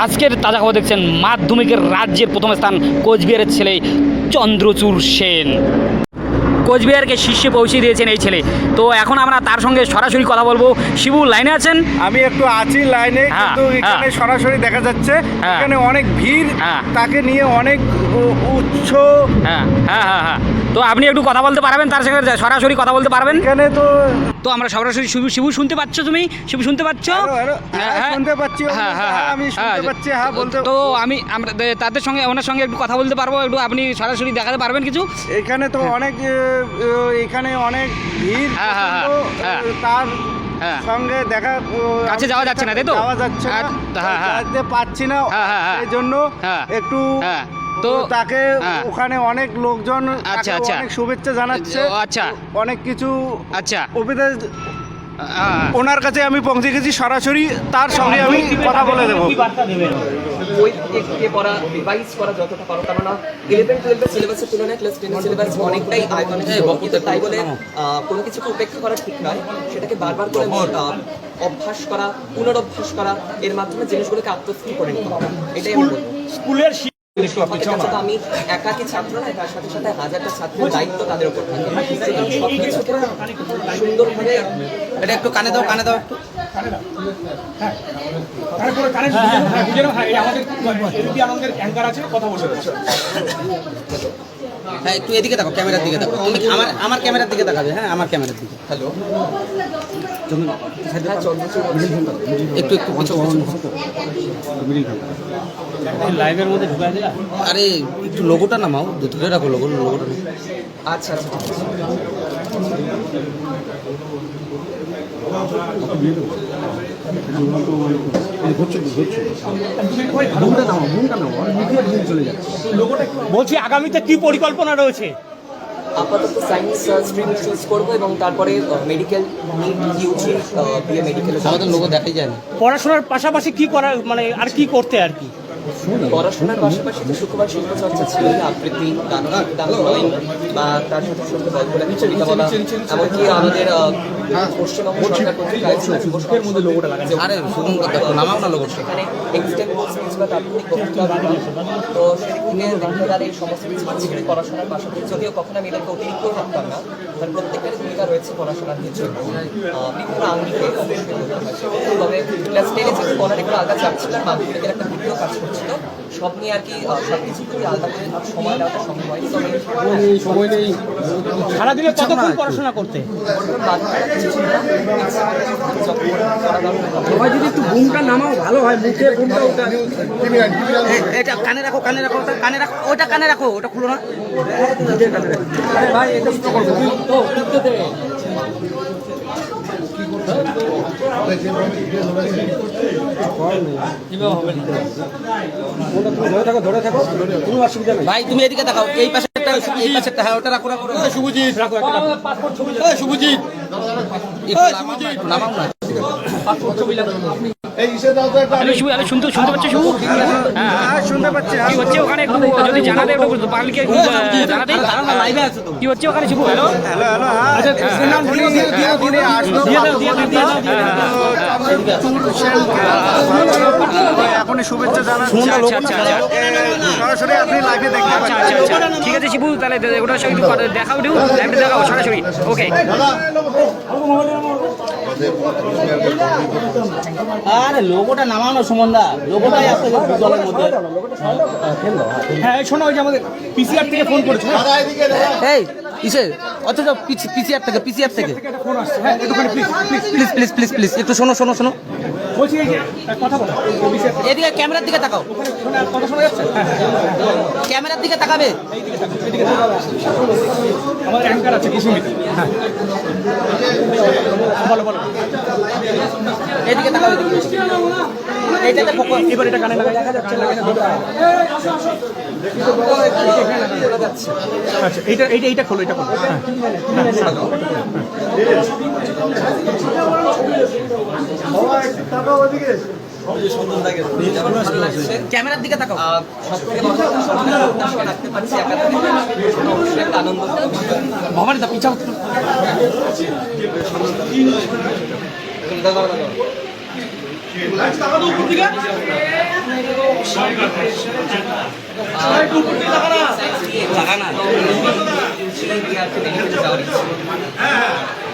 আজকের তাজা খবর দেখছেন, মাধ্যমিকের রাজ্যের প্রথম স্থান কোচবিহারের ছেলে চন্দ্রচূড় সেন। কোচবিহারকে শীর্ষে পৌঁছে দিয়েছেন এই ছেলে। তো এখন আমরা তার সঙ্গে সরাসরি কথা বলবো। শিবু লাইনে আছেন? আমি একটু আছি লাইনে, কিন্তু এখানে সরাসরি দেখা যাচ্ছে এখানে অনেক ভিড়, তাকে নিয়ে অনেক উচ্চ। তো আপনি একটু কথা বলতে পারবেন তার সঙ্গে, সরাসরি কথা বলতে পারবেন? এখানে তো আমরা সরাসরি শিবু শুনতে পাচ্ছ? তুমি শিবু শুনতে পাচ্ছ? শুনতে পাচ্ছি, আমি শুনতে পাচ্ছি। হ্যাঁ বলতে। তো আমরা তাদের সঙ্গে, ওনার সঙ্গে একটু কথা বলতে পারবো? একটু আপনি সরাসরি দেখাতে পারবেন কিছু? এখানে তো অনেক, এখানে অনেক ভিড়, তার সঙ্গে দেখা কাছে যাওয়া যাচ্ছে না, তাই তো? যাওয়া যাচ্ছে না, যেতে পাচ্ছি না, এই জন্য একটু তো তাকে ওখানে অনেক লোকজন অনেক শুভেচ্ছা জানাচ্ছে, অনেক কিছু উপদেশ ওনার কাছে আমি পৌঁছে গেছি। সরাসরি তার সঙ্গে আমি কথা বলে দেবো। বই থেকে পড়া, রিভাইজ করা যতটা পারো, কেননা 11-12 সিলেবাসের তুলনায় ক্লাস 10 সিলেবাস অনেকটাই আয়তনে, তাই বলে কোনো কিছুকে উপেক্ষা করা ঠিক নয়। সেটাকে বারবার করে অভ্যাস করা, পুনরভ্যাস করা, এর মাধ্যমে জিনিসগুলোকে আত্মস্থ করে নিতে হবে। এটাই আমি বলবো। স্কুলের আমি একাকি ছাত্র না, তার সাথে সাথে হাজারটা ছাত্রের দায়িত্ব তাদের উপর থাকে। সবকিছুকে সুন্দরভাবে, এটা একটু কানে দাও, কানে দাও। হ্যাঁ, একটু এদিকে দেখো, ক্যামেরার দিকে দেখো। আমার ক্যামেরার দিকে দেখাবে। হ্যাঁ, আমার ক্যামেরার দিকে। হ্যালো, একটু লাইভের মধ্যে ঢুকাই দিলা। আরে একটু লোগোটা নামাও, ধরে রাখো লোগোটা। আচ্ছা আচ্ছা, বলছি আগামীতে কি পরিকল্পনা রয়েছে? আপাতত সায়েন্স স্ট্রিম চুজ করবো এবং তারপরে মেডিকেল নিট ইউজি বিএ মেডিকেলে। আমাদের লোগো দেখাই যায় না। পড়াশোনার পাশাপাশি কি করা, মানে আর কি করতে আর কি? পড়াশোনার পাশাপাশি তো শুক্রবার শিল্পচর্চা ছিল, আবৃত্তি, গান, ড্রয়িং বা তার সাথে সাথে গল্প লেখা, কবিতা বলা, এমনকি আমাদের পশ্চিমবঙ্গ সরকার কর্তৃক আয়োজিত মধ্যে লোগোটা লাগা। আরে নামাও না লোগো, সেখানে এক্সটেম্পোর স্পিচ বা তাৎক্ষণিক বক্তৃতা দিলাম। তো সেদিকে দেখতে গেলে এই সমস্ত কিছু ছেড়ে পড়াশোনার পাশাপাশি, যদিও কখনো আমি এটাকে অতিরিক্ত ভাবতাম না, তার প্রত্যেকটারই ভূমিকা রয়েছে পড়াশোনার ক্ষেত্রে বিভিন্ন আঙ্গিকে। তবে ক্লাস 10-এ যেহেতু পড়ার একটু আলাদা চাপ ছিল, মাধ্যমিকের একটা ভিডিও কাজ করছিল, সব নিয়ে আর কি সব কিছু প্রতি আলাদা করে সময় দেওয়াটা সম্ভব হয়। সারাদিনে কতক্ষণ পড়াশোনা করতে? সবাই যদি একটু বুমটা নামাও ভালো হয়, মুখে বুমটা ওটা। এটা কানে রাখো, কানে রাখো, কানে রাখো, ওটা কানে রাখো, ওটা খুলো না ভাই। এটা ভাই তুমি এদিকে দেখাও, এই পাশেরটা, এই পাশেরটা। হ্যাঁ, ওটা রাখো, রাখো। শুভজিৎ রাখো, শুভজিৎ নামাও না। শুনতে পাচ্ছ শুভ? হ্যাঁ, শুনতে পাচ্ছি। কি হচ্ছে ওখানে একটু যদি জানাতে, একটু পাবলিকে জানাতে কি হচ্ছে ওখানে শিবু? হ্যালো এখনই শুভেচ্ছা জানাচ্ছি। সরাসরি আপনি লাইভে দেখতে পাচ্ছেন। ঠিক আছে শিবু, তাহলে ওটার সঙ্গে দেখাও, লাইভে দেখাও সরাসরি। ওকে। আরে লোগোটা নামাও না সুমনদা, লোগোটাই আছে জলের মধ্যে। হ্যাঁ শোনো, ওই যে আমাদের পিসিআর থেকে ফোন করেছে। এই কিসের? অথচ পিসিআর থেকে ফোন আসছে। হ্যাঁ একটুখানি প্লিজ একটু শোনো। বলছি এই যে কথা বলো, এদিকে ক্যামেরার দিকে তাকাও। কথা শোনা যাচ্ছে? ক্যামেরার দিকে তাকাবে। আমাদের অ্যাঙ্কার আছে কিশোরীতে। হ্যাঁ বলো। এদিকে তাকাও, এইটাতে ফোকাস। এবার এটা কানে লাগা দেখা যাচ্ছে। আচ্ছা এইটা খোলো, এটা খোলো। ক্যামেরার দিকে তাকাও। আনন্দ ভবানী দা পিছাও। দাদা যাওয়ার ইচ্ছে